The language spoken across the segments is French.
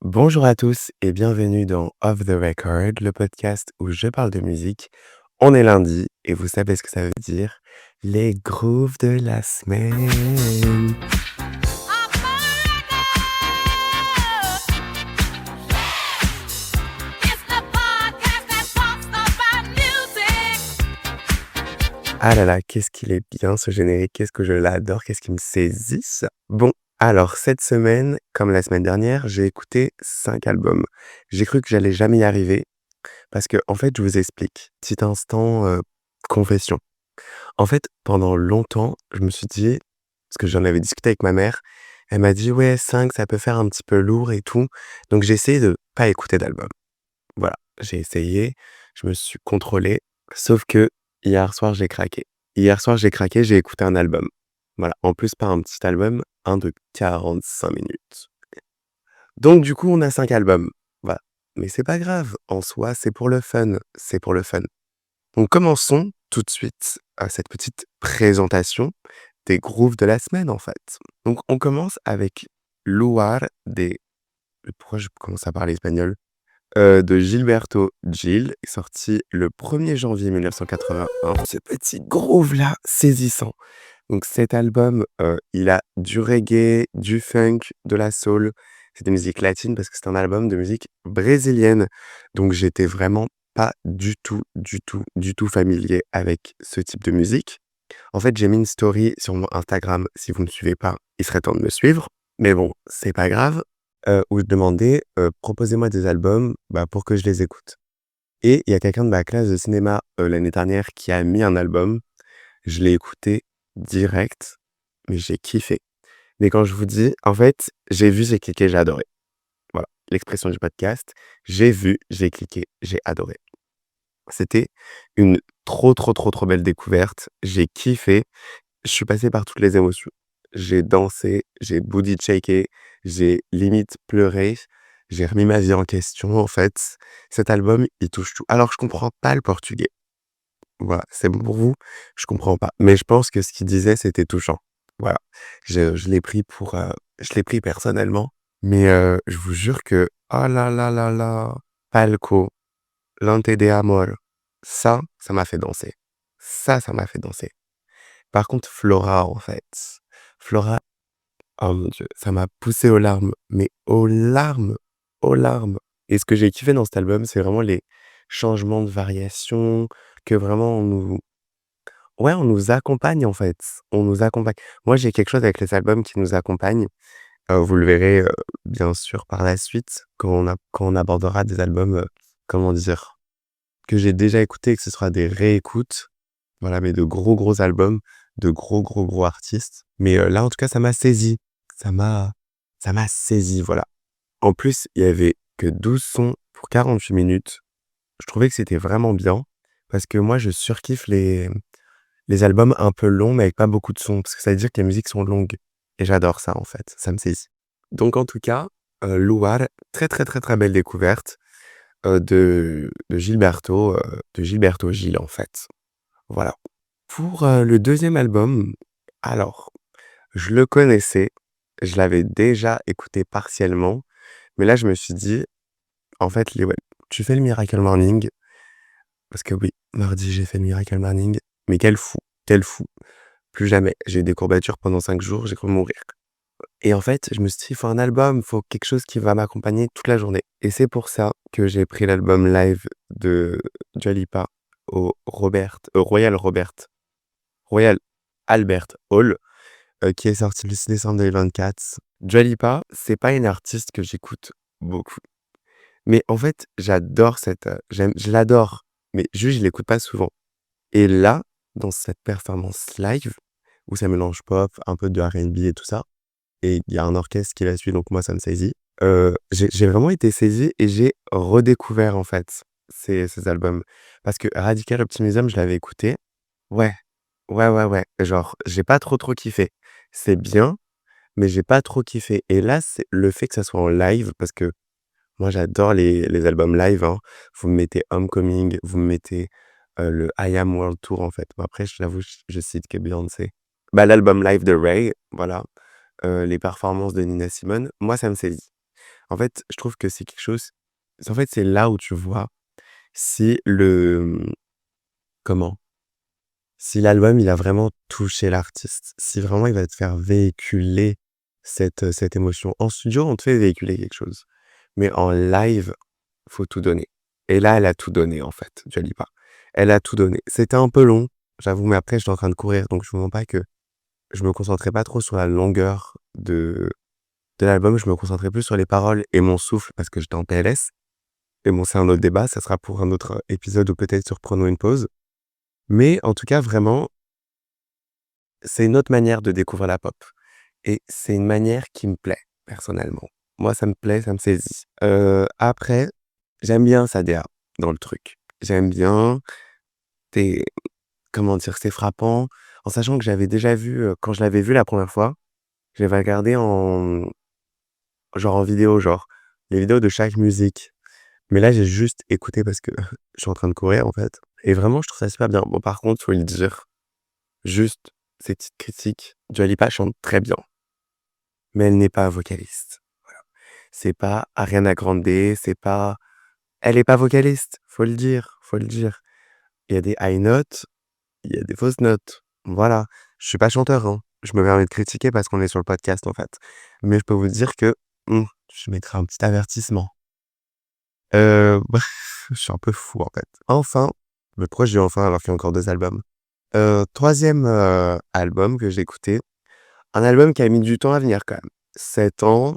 Bonjour à tous et bienvenue dans Off the Record, le podcast où je parle de musique. On est lundi et vous savez ce que ça veut dire, les grooves de la semaine. Ah là là, qu'est-ce qu'il est bien ce générique, qu'est-ce que je l'adore, qu'est-ce qui me saisisse. Bon, alors cette semaine, comme la semaine dernière, j'ai écouté 5 albums. J'ai cru que j'allais jamais y arriver parce que en fait, je vous explique. Petit instant, confession. En fait, pendant longtemps, je me suis dit parce que j'en avais discuté avec ma mère, elle m'a dit: «Ouais, 5 ça peut faire un petit peu lourd et tout». Donc j'ai essayé de pas écouter d'album. Voilà, j'ai essayé, je me suis contrôlé, sauf que hier soir, j'ai craqué. Hier soir, j'ai craqué, j'ai écouté un album. Voilà, en plus pas un petit album, un de 45 minutes. Donc du coup, on a 5 albums. Voilà, mais c'est pas grave, en soi, c'est pour le fun, c'est pour le fun. Donc commençons tout de suite à cette petite présentation des grooves de la semaine, en fait. Donc on commence avec Luar des pourquoi je commence à parler espagnol? De Gilberto Gil, sorti le 1er janvier 1981. Ce petit groove-là, saisissant. Donc cet album, il a du reggae, du funk, de la soul. C'est des musiques latines parce que c'est un album de musique brésilienne. Donc j'étais vraiment pas du tout, du tout, du tout familier avec ce type de musique. En fait, j'ai mis une story sur mon Instagram. Si vous ne me suivez pas, il serait temps de me suivre. Mais bon, c'est pas grave, où je demandais, «Proposez-moi des albums, bah, pour que je les écoute». Et il y a quelqu'un de ma classe de cinéma, l'année dernière qui a mis un album. Je l'ai écouté direct, mais j'ai kiffé. Mais quand je vous dis, en fait, j'ai vu, j'ai cliqué, j'ai adoré. Voilà, l'expression du podcast. J'ai vu, j'ai cliqué, j'ai adoré. C'était une trop, trop, trop, trop belle découverte. J'ai kiffé. Je suis passé par toutes les émotions. J'ai dansé, j'ai booty shaké, j'ai limite pleuré, j'ai remis ma vie en question, en fait. Cet album, il touche tout. Alors, je comprends pas le portugais. Voilà, c'est bon pour vous? Je comprends pas. Mais je pense que ce qu'il disait, c'était touchant. Voilà. Je l'ai pris pour, je l'ai pris personnellement, mais je vous jure que oh là là là là, Palco, Lente de Amor, ça m'a fait danser. Ça m'a fait danser. Par contre, Flora, en fait, Flora, oh mon Dieu, ça m'a poussé aux larmes, mais aux larmes, aux larmes. Et ce que j'ai kiffé dans cet album, c'est vraiment les changements de variation, que vraiment on nous accompagne, en fait. On nous accompagne. Moi, j'ai quelque chose avec les albums qui nous accompagnent. Vous le verrez, bien sûr par la suite quand on abordera des albums, comment dire? Que j'ai déjà écoutés et que ce sera des réécoutes. Voilà, mais de gros, gros albums, de gros, gros, gros artistes. Mais, là, en tout cas, ça m'a saisi. Ça m'a ça m'a saisi, voilà. En plus, il y avait que 12 sons pour 48 minutes. Je trouvais que c'était vraiment bien parce que moi, je surkiffe les albums un peu longs, mais avec pas beaucoup de sons, parce que ça veut dire que les musiques sont longues et j'adore ça, en fait, ça me saisit. Donc en tout cas, Luar, très, très, très, très belle découverte, de Gilberto Gil, en fait. Voilà. Pour, le deuxième album, alors, je le connaissais, je l'avais déjà écouté partiellement, mais là, je me suis dit: «En fait, Lewel, tu fais le Miracle Morning», parce que oui, mardi, j'ai fait le Miracle Morning, mais quel fou, quel fou. Plus jamais. J'ai eu des courbatures pendant 5 jours, j'ai cru mourir. Et en fait, je me suis dit: «Il faut un album, il faut quelque chose qui va m'accompagner toute la journée». Et c'est pour ça que j'ai pris l'album live de Dua Lipa au Royal Albert Hall, qui est sorti le 6 décembre 2024. Dua Lipa, c'est pas une artiste que j'écoute beaucoup. Mais en fait, j'adore je l'adore, mais juste je l'écoute pas souvent. Et là, dans cette performance live, où ça mélange pop, un peu de R&B et tout ça, et il y a un orchestre qui la suit, donc moi ça me saisit. J'ai vraiment été saisi et j'ai redécouvert en fait ces albums. Parce que Radical Optimism, je l'avais écouté. Ouais, ouais, ouais, ouais. Genre, j'ai pas trop, trop kiffé. C'est bien, mais j'ai pas trop kiffé. Et là, c'est le fait que ça soit en live, parce que moi j'adore les albums live, hein. Vous me mettez Homecoming, vous me mettez, le I Am World Tour en fait. Bon après, je l'avoue, je cite que Beyoncé. Bah, l'album live de Ray, voilà. Les performances de Nina Simone, moi ça me saisit. En fait, je trouve que c'est quelque chose en fait, c'est là où tu vois si le, comment? Si l'album, il a vraiment touché l'artiste, si vraiment il va te faire véhiculer cette émotion. En studio, on te fait véhiculer quelque chose, mais en live, faut tout donner et là, elle a tout donné, en fait, Dua Lipa. Elle a tout donné. C'était un peu long, j'avoue, mais après, j'étais en train de courir, donc je vous mens pas que je me concentrais pas trop sur la longueur de l'album, je me concentrais plus sur les paroles et mon souffle parce que j'étais en PLS. Mais bon, c'est un autre débat, ça sera pour un autre épisode ou peut-être sur Prenons une pause. Mais en tout cas, vraiment, c'est une autre manière de découvrir la pop et c'est une manière qui me plaît, personnellement. Moi, ça me plaît, ça me saisit. Après, j'aime bien sa DA dans le truc. J'aime bien tes comment dire? C'est frappant, en sachant que j'avais déjà vu, quand je l'avais vu la première fois, je l'avais regardé en genre en vidéo, genre les vidéos de chaque musique. Mais là, j'ai juste écouté parce que je suis en train de courir, en fait et vraiment, je trouve ça super bien. Bon, par contre, faut le dire, juste ces petites critiques, Dua Lipa chante très bien, mais elle n'est pas vocaliste. Voilà. C'est pas Ariana Grande, c'est pas elle est pas vocaliste, faut le dire, faut le dire. Il y a des high notes, il y a des fausses notes. Voilà. Je suis pas chanteur, hein. Je me permets de critiquer parce qu'on est sur le podcast, en fait. Mais je peux vous dire que, je mettrai un petit avertissement. Bref, je suis un peu fou, en fait. Enfin, mais pourquoi je dis enfin alors qu'il y a encore 2 albums? 3e, album que j'ai écouté, un album qui a mis du temps à venir quand même. 7 ans,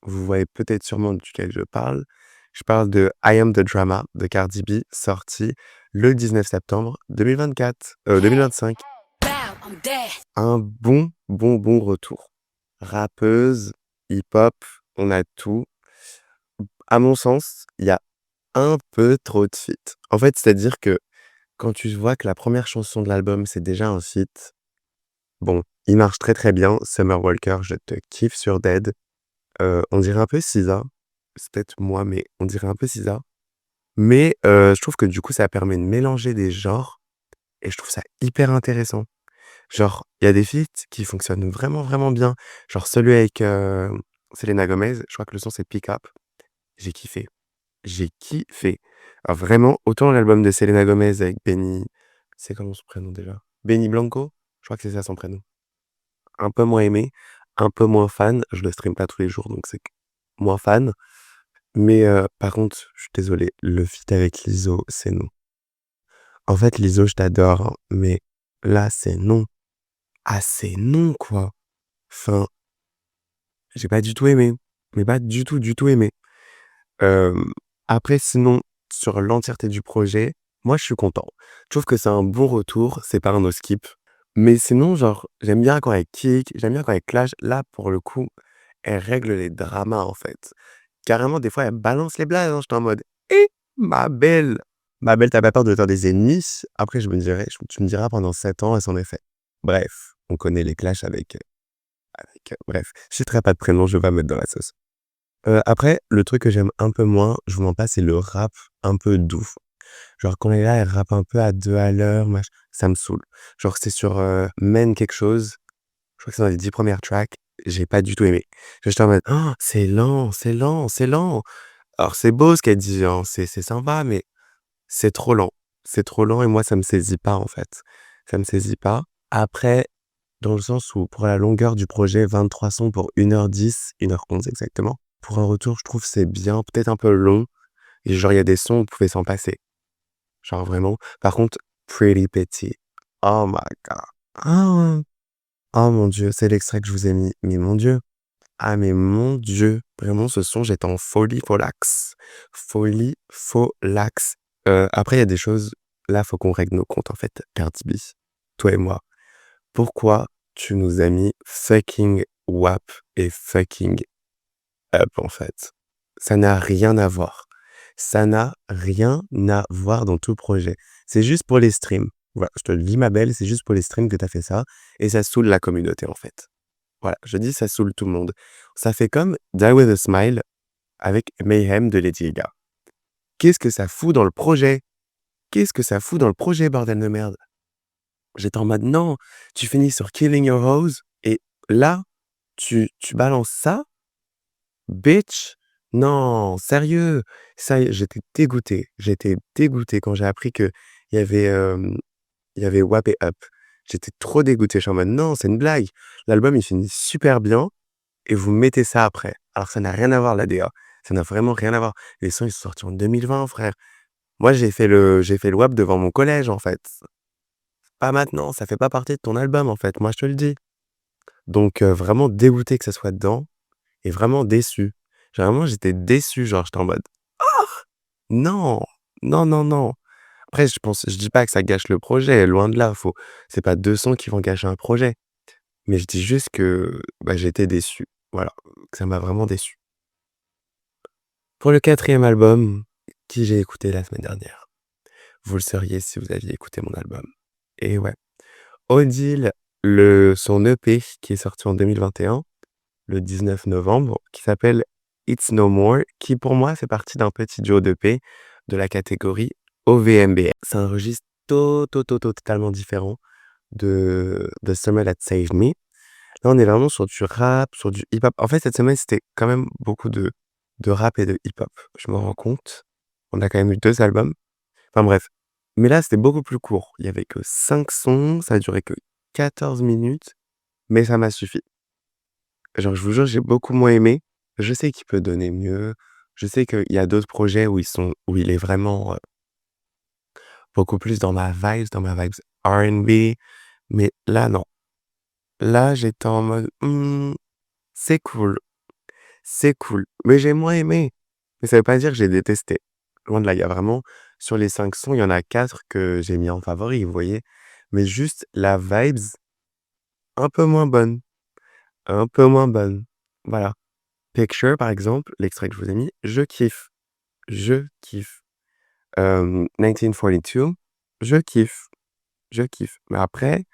vous voyez peut-être sûrement duquel je parle. Je parle de I Am The Drama de Cardi B, sorti le 19 septembre 2024, 2025. Un bon retour. Rappeuse, hip-hop, on a tout. À mon sens, il y a un peu trop de feats. En fait, c'est-à-dire que quand tu vois que la première chanson de l'album, c'est déjà un feat, bon, il marche très, très bien. Summer Walker, je te kiffe sur Dead. On dirait un peu SZA. C'est peut-être moi, mais on dirait un peu SZA. Mais je trouve que du coup, ça permet de mélanger des genres et je trouve ça hyper intéressant. Genre, il y a des feats qui fonctionnent vraiment, vraiment bien. Genre celui avec, Selena Gomez, je crois que le son c'est Pick Up. J'ai kiffé. J'ai kiffé. Alors vraiment, autant l'album de Selena Gomez avec Benny c'est comment son prénom déjà? Benny Blanco? Je crois que c'est ça son prénom. Un peu moins aimé, un peu moins fan. Je le stream pas tous les jours, donc c'est q moins fan. Mais par contre, je suis désolé, le feat avec Lizzo, c'est non. En fait, Lizzo, je t'adore, hein, mais là, c'est non. Ah, c'est non, quoi. Enfin, j'ai pas du tout aimé, mais pas du tout aimé. Hem, Après sinon, sur l'entièreté du projet, moi je suis content. Je trouve que c'est un bon retour, c'est pas un no skip. Mais sinon, genre, j'aime bien quand elle kick, j'aime bien quand elle clash. Là, pour le coup, elle règle les dramas, en fait. Carrément, des fois, elle balance les blazes, hein, j'étais en mode: «Eh, ma belle, tu pas peur de te des ennemis?» Après je me dirais tu me diras pendant 7 ans, elle s'en est fait. Bref, on connaît les clashs bref, je citerai pas de prénom, je vais pas me mettre dans la sauce. Après, le truc que j'aime un peu moins, je vous mens pas, c'est le rap un peu doux. Genre quand elle est là, elle rappe un peu à 2 à l'heure, ça me saoule. Genre c'est sur, Men quelque chose, je crois que c'est dans les 10 premières tracks, j'ai pas du tout aimé. J'étais en mode: «Oh, c'est lent, c'est lent, c'est lent». Alors c'est beau ce qu'elle dit, hein, c'est sympa, mais c'est trop lent. C'est trop lent et moi ça me saisit pas, en fait. Ça me saisit pas. Après, dans le sens où pour la longueur du projet, 23 sons pour 1h10, 1h11 exactement. Pour un retour, je trouve c'est bien, peut-être un peu long et genre il y a des sons, vous pouvez s'en passer. Genre vraiment. Par contre, Pretty Petty, oh my god. Ah! Oh mon Dieu, c'est l'extrait que je vous ai mis. Mais mon Dieu, ah mais mon Dieu, vraiment ce son, j'étais en folie folax. Folie folax. Après il y a des choses, là, faut qu'on règle nos comptes en fait, Cardi B, toi et moi. Pourquoi tu nous as mis fucking WAP et fucking Up, en fait? Ça n'a rien à voir. Ça n'a rien à voir dans tout le projet. C'est juste pour les streams. Voilà, je te le dis ma belle, c'est juste pour les streams que tu as fait ça et ça saoule la communauté, en fait. Voilà, je dis ça saoule tout le monde. Ça fait comme Die With A Smile avec Mayhem de Lady Gaga. Qu'est-ce que ça fout dans le projet? Qu'est-ce que ça fout dans le projet, bordel de merde? J'étais en mode: «Non, tu finis sur Killing Your Rose et là, tu balances ça? Bitch!» Non, sérieux? Ça y est, j'étais dégoûté. J'étais dégoûté quand j'ai appris qu'il y avait, il y avait WAP et Up. J'étais trop dégoûté, je suis en mode: «Non, c'est une blague. L'album, il finit super bien et vous mettez ça après». Alors ça n'a rien à voir la DA. Ça n'a vraiment rien à voir. Les sons, ils sont sortis en 2020 frère. Moi, j'ai fait le WAP devant mon collège, en fait. Pas maintenant, ça fait pas partie de ton album, en fait, moi je te le dis. Donc vraiment dégoûté que ça soit dedans et vraiment déçu. Vraiment, j'étais déçu, genre, j'étais en mode: «Non! Non, non, non!» Après je dis pas que ça gâche le projet, loin de là, c'est pas 2 sons qui vont gâcher un projet. Mais je dis juste que, bah, j'ai été déçu. Voilà, que ça m'a vraiment déçu. Pour le 4e album, qui j'ai écouté la semaine dernière, vous le sauriez si vous aviez écouté mon album. Et ouais, Odile, son EP qui est sorti en 2021, le 19 novembre, qui s'appelle It's No More, qui pour moi fait partie d'un petit duo d'EP de la catégorie OVMBR. C'est un registre totalement différent de The Summer That Saved Me. Là, on est vraiment sur du rap, sur du hip-hop. En fait, cette semaine, c'était quand même beaucoup de rap et de hip-hop. Je me rends compte. On a quand même eu 2 albums. Enfin bref. Mais là, c'était beaucoup plus court. Il y avait que 5 sons, ça a duré que 14 minutes, mais ça m'a suffi. Genre, je vous jure, j'ai beaucoup moins aimé. Je sais qu'il peut donner mieux. Je sais qu'il y a d'autres projets où il est vraiment, beaucoup plus dans ma vibes R&B, mais là, non. Là, j'étais en mode: c'est cool, c'est cool», mais j'ai moins aimé. Mais ça veut pas dire que j'ai détesté. Loin de là, il y a vraiment sur les 5 sons, il y en a 4 que j'ai mis en favori, vous voyez? Mais juste la vibes, un peu moins bonne, un peu moins bonne. Voilà. Picture, par exemple, l'extrait que je vous ai mis, je kiffe, je kiffe. 1942, je kiffe, je kiffe. Mais après,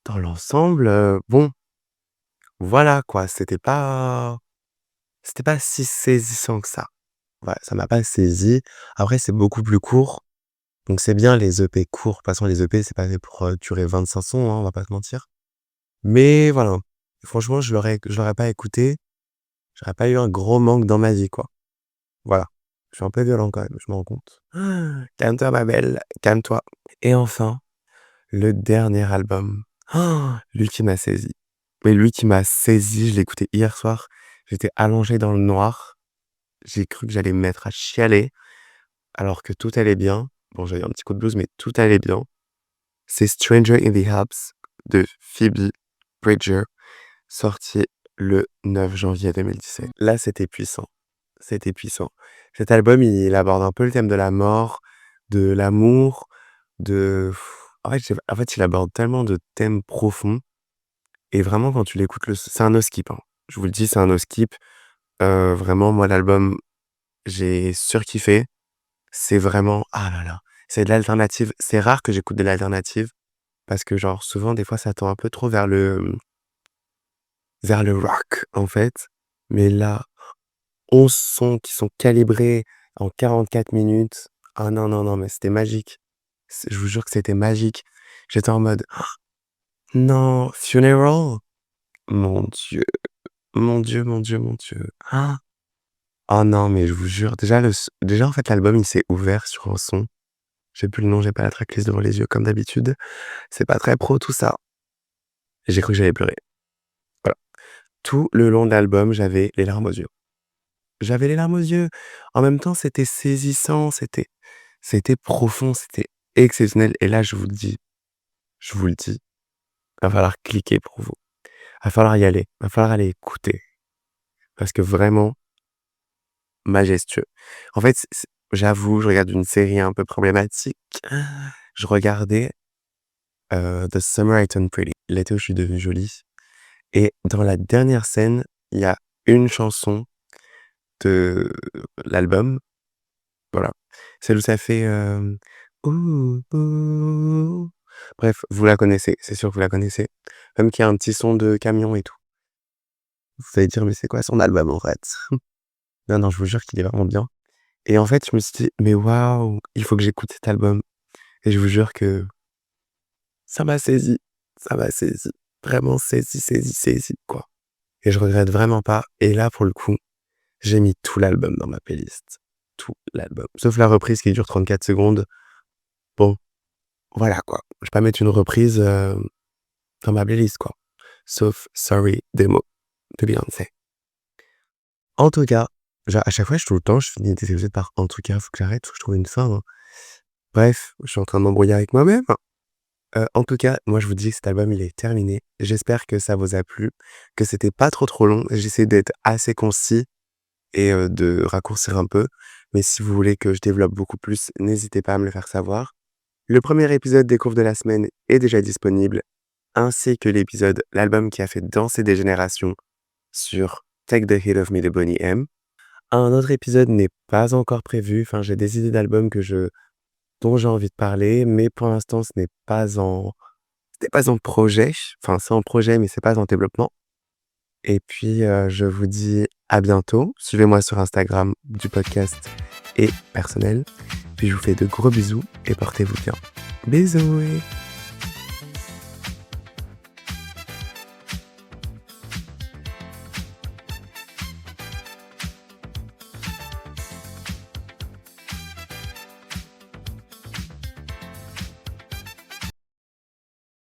dans l'ensemble, bon, voilà quoi, c'était pas si saisissant que ça. Ouais, ça m'a pas saisi. Après, c'est beaucoup plus court, donc c'est bien les EP courts. De toute façon, les EP, c'est pas fait pour, durer 25 sons, hein, on va pas se mentir. Mais voilà, franchement, je l'aurais pas écouté, j'aurais pas eu un gros manque dans ma vie, quoi. Voilà. Je suis un peu violent quand même, je me rends compte. Calme-toi ma belle, calme-toi. Et enfin, le dernier album, lui qui m'a saisi. Mais lui qui m'a saisi, je l'ai écouté hier soir, j'étais allongé dans le noir, j'ai cru que j'allais me mettre à chialer alors que tout allait bien. Bon, j'avais un petit coup de blues, mais tout allait bien. C'est Stranger in the Alps de Phoebe Bridger, sorti le 9 janvier 2017. Là, c'était puissant. C'était puissant. Cet album, il aborde un peu le thème de la mort, de l'amour, de en fait, il aborde tellement de thèmes profonds et vraiment quand tu l'écoutes c'est un no skip, hein. Je vous le dis, c'est un no skip. Vraiment moi l'album, j'ai surkiffé. C'est vraiment ah là là, c'est de l'alternative. C'est rare que j'écoute de l'alternative parce que genre souvent des fois ça tend un peu trop vers le rock en fait. Mais là 11 sons qui sont calibrés en 44 minutes. Ah non, non, non, mais c'était magique. Je vous jure que c'était magique. J'étais en mode: «Non, Funeral? Mon Dieu, mon Dieu, mon Dieu, mon Dieu. Ah oh non, mais je vous jure, déjà, en fait, l'album, il s'est ouvert sur un son. J'ai plus le nom, j'ai pas la tracklist devant les yeux comme d'habitude. C'est pas très pro tout ça. J'ai cru que j'allais pleurer. Voilà. Tout le long de l'album, j'avais les larmes aux yeux. J'avais les larmes aux yeux. En même temps, c'était saisissant, c'était profond, c'était exceptionnel et là, je vous le dis, va falloir cliquer pour vous. Va falloir y aller, va falloir aller écouter parce que vraiment majestueux. En fait, j'avoue, je regarde une série un peu problématique. Je regardais, The Summer I Turned Pretty, l'été où je suis devenue jolie et dans la dernière scène, il y a une chanson de l'album, voilà, celle où ça fait, ouh ouh. Bref, vous la connaissez, c'est sûr que vous la connaissez. Même qu'il y a un petit son de camion et tout. Vous allez dire: «Mais c'est quoi son album en fait?» Non, non, je vous jure qu'il est vraiment bien et en fait, je me suis dit: «Mais waouh, il faut que j'écoute cet album» et je vous jure que ça m'a saisi, ça m'a saisi, vraiment saisi, saisi, saisi, quoi et je regrette vraiment pas et là, pour le coup, J'ai mis tout l'album dans ma playlist. Tout l'album. Sauf la reprise qui dure 34 secondes. Bon, voilà quoi. Je vais pas mettre une reprise, dans ma playlist quoi. Sauf Sorry Demo de Beyoncé. En tout cas, à chaque fois, tout le temps, je finis des épisodes par en tout cas, faut que j'arrête, faut que je trouve une fin, hein. Bref, je suis en train de m'embrouiller avec moi-même. En tout cas, moi, je vous dis que cet album, il est terminé. J'espère que ça vous a plu, que c'était pas trop long. J'essaie d'être assez concis et de raccourcir un peu. Mais si vous voulez que je développe beaucoup plus, n'hésitez pas à me le faire savoir. Le premier épisode des courbes de la semaine est déjà disponible, ainsi que l'album qui a fait danser des générations sur Take the Hit of Me de Boney M. Un autre épisode n'est pas encore prévu. Enfin, j'ai des idées d'albums dont j'ai envie de parler, mais pour l'instant, c'était pas en projet. Enfin, c'est en projet, mais c'est pas en développement. Et puis, je vous dis à bientôt. Suivez-moi sur Instagram du podcast et personnel. Puis je vous fais de gros bisous et portez-vous bien. Bisous!